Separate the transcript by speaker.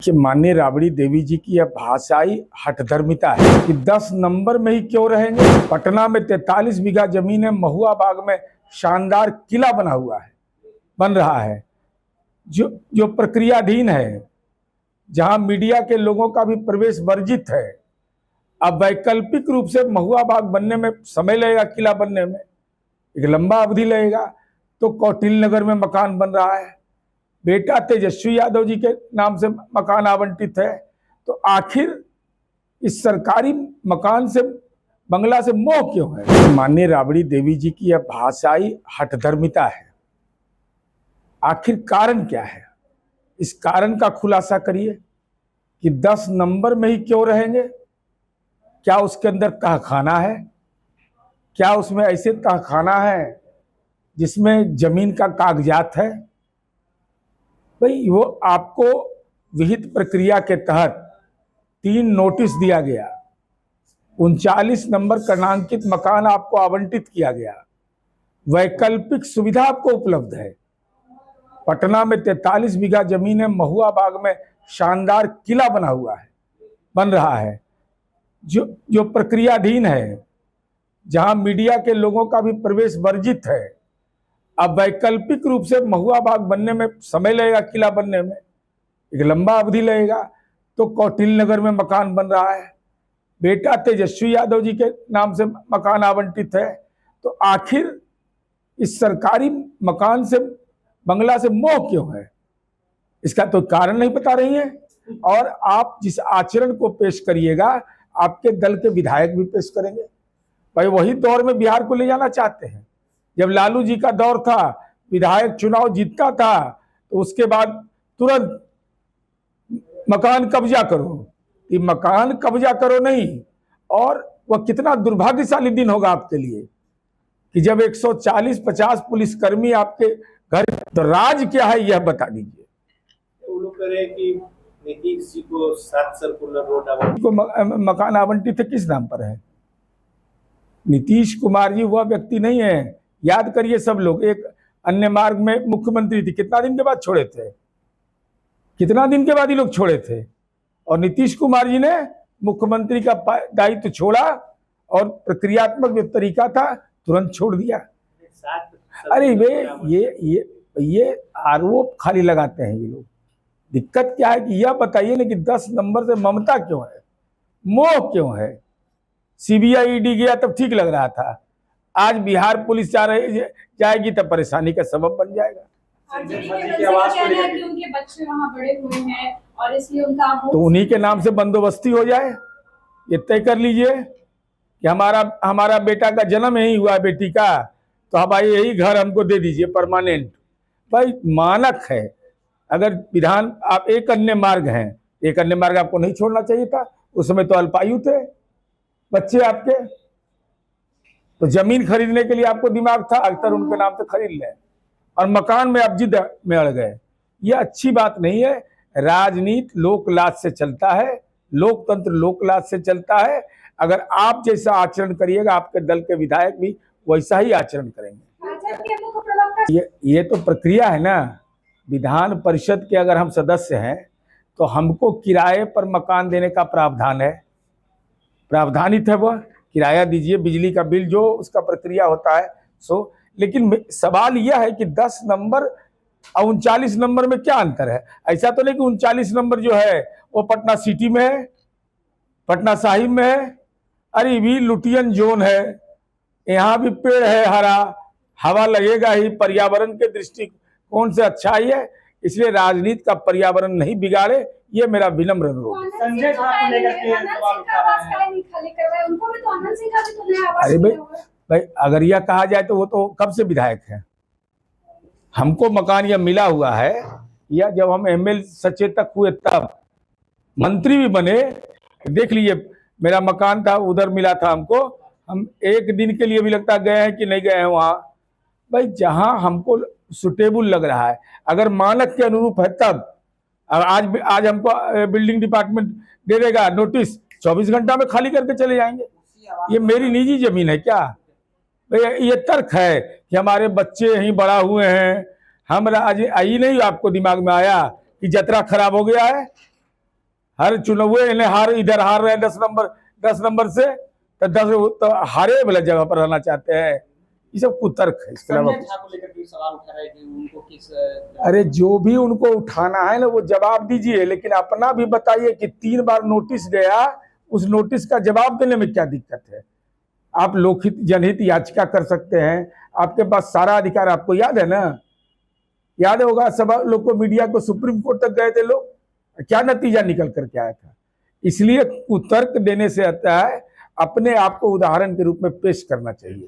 Speaker 1: कि माननीय राबड़ी देवी जी की यह भाषाई हठधर्मिता है कि 10 नंबर में ही क्यों रहेंगे। पटना में 43 बीघा जमीन है, महुआ बाग में शानदार किला बन रहा है जो प्रक्रियाधीन है, जहां मीडिया के लोगों का भी प्रवेश वर्जित है। अब वैकल्पिक रूप से महुआ बाग बनने में समय लगेगा, किला बनने में एक लंबा अवधि लगेगा। तो कौटिल्य नगर में मकान बन रहा है, बेटा तेजस्वी यादव जी के नाम से मकान आवंटित है। तो आखिर इस सरकारी मकान से, बंगला से मोह क्यों है। माननीय राबड़ी देवी जी की यह भाषाई हठधर्मिता है। आखिर कारण क्या है, इस कारण का खुलासा करिए कि 10 नंबर में ही क्यों रहेंगे। क्या उसके अंदर तहखाना है? क्या उसमें ऐसे तहखाना है जिसमें जमीन का कागजात है? भाई, वो आपको विहित प्रक्रिया के तहत 3 नोटिस दिया गया, 39 नंबर क्रमांकित मकान आपको आवंटित किया गया, वैकल्पिक सुविधा आपको उपलब्ध है। पटना में 43 बीघा जमीन है, महुआ बाग में शानदार किला बन रहा है जो प्रक्रियाधीन है, जहां मीडिया के लोगों का भी प्रवेश वर्जित है। अब वैकल्पिक रूप से महुआ बाग बनने में समय लगेगा, किला बनने में एक लंबा अवधि लगेगा। तो कौटिल्य नगर में मकान बन रहा है, बेटा तेजस्वी यादव जी के नाम से मकान आवंटित है। तो आखिर इस सरकारी मकान से, बंगला से मोह क्यों है, इसका तो कारण नहीं बता रही है। और आप जिस आचरण को पेश करिएगा, आपके दल के विधायक भी पेश करेंगे। भाई, वही दौर में बिहार को ले जाना चाहते हैं। जब लालू जी का दौर था, विधायक चुनाव जीतता था, तो उसके बाद तुरंत मकान कब्जा करो। ये मकान कब्जा करो नहीं, और वह कितना दुर्भाग्यशाली दिन होगा आपके लिए कि जब 140-50 पुलिसकर्मी आपके घर। तो राज क्या है यह बता दीजिए।
Speaker 2: वो लोग कह रहे हैं कि नीतीश जी को 7 सर्कुलर रोड
Speaker 1: को मकान आवंटित है, किस नाम पर है? नीतीश कुमार जी वह व्यक्ति नहीं है। याद करिए सब लोग, एक अन्य मार्ग में मुख्यमंत्री थी, कितना दिन के बाद छोड़े थे, कितना दिन के बाद ये लोग छोड़े थे। और नीतीश कुमार जी ने मुख्यमंत्री का दायित्व छोड़ा और प्रक्रियात्मक जो तरीका था तुरंत छोड़ दिया। अरे वे ये आरोप खाली लगाते हैं ये लोग। दिक्कत क्या है कि यह बताइए ना कि 10 नंबर से ममता क्यों है, मोह क्यों है। सीबीआई ईडी गया तब ठीक लग रहा था, आज बिहार पुलिस जाएगी तब परेशानी का सबब बन जाएगा। तो उन्हीं के नाम से बंदोबस्ती हो जाए, ये तय कर लीजिए कि हमारा बेटा का जन्म यही हुआ है, बेटी का, तो अब भाई यही घर हमको दे दीजिए परमानेंट। भाई मानक है। अगर विधान आप एक अन्य मार्ग हैं, एक अन्य मार्ग आपको नहीं छोड़ना चाहिए था। उसमें तो अल्पायु थे बच्चे आपके, तो जमीन खरीदने के लिए आपको दिमाग था, अक्सर उनके नाम से खरीद लें, और मकान में आप जिद में अड़ गए। ये अच्छी बात नहीं है। राजनीति लोकलाज से चलता है, लोकतंत्र लोकलाज से चलता है। अगर आप जैसा आचरण करिएगा, आपके दल के विधायक भी वैसा ही आचरण करेंगे। ये तो प्रक्रिया है ना। विधान परिषद के अगर हम सदस्य हैं तो हमको किराए पर मकान देने का प्रावधान है, प्रावधानित है। वह किराया दीजिए, बिजली का बिल जो उसका प्रक्रिया होता है सो। लेकिन सवाल यह है कि 10 नंबर और 39 नंबर में क्या अंतर है। ऐसा तो नहीं कि 39 नंबर जो है वो पटना सिटी में है, पटना साहिब में है। अरे भी लुटियन जोन है, यहाँ भी पेड़ है, हरा हवा लगेगा ही, पर्यावरण के दृष्टिकोण से अच्छा ही है। इसलिए राजनीति का पर्यावरण नहीं बिगाड़े, ये मेरा विनम्र अनुरोध है।
Speaker 2: संजय झा को लेकर के सवाल उठा रहे हैं।
Speaker 1: अरे भाई, अगर यह कहा जाए तो वो तो कब से विधायक है। हमको मकान यह मिला हुआ है, या जब हम एमएल सचेतक हुए तब, मंत्री भी बने। देख लीजिए, मेरा मकान था उधर मिला था हमको। हम एक दिन के लिए भी लगता गए हैं कि नहीं गए हैं वहां। भाई, जहां हमको सुटेबल लग रहा है, अगर मानक के अनुरूप है तब। आज हमको बिल्डिंग डिपार्टमेंट दे देगा नोटिस, 24 घंटा में खाली करके चले जाएंगे। ये मेरी निजी जमीन है क्या? भाई, ये तर्क है कि हमारे बच्चे यहीं बड़ा हुए हैं। हम आज आई नहीं आपको दिमाग में आया कि जतरा खराब हो गया है, हर चुनाव इन्हें हार इधर हार रहे हैं 10 नंबर से, तो 10 तो हारे वाले जगह पर रहना चाहते हैं। ये सब कुतर्क है, इसके अलावा
Speaker 3: संजय झा को लेकर के सवाल उठा रहे हैं कि उनको किस
Speaker 1: अरे जो भी उनको उठाना है ना वो जवाब दीजिए, लेकिन अपना भी बताइए कि 3 बार नोटिस गया, उस नोटिस का जवाब देने में क्या दिक्कत है। आप लोकहित जनहित याचिका कर सकते हैं, आपके पास सारा अधिकार। आपको याद है ना, याद होगा सब लोग को, मीडिया को, सुप्रीम कोर्ट तक गए थे लोग, क्या नतीजा निकल करके आया था। इसलिए कुतर्क देने से आता है, अपने आप को उदाहरण के रूप में पेश करना चाहिए।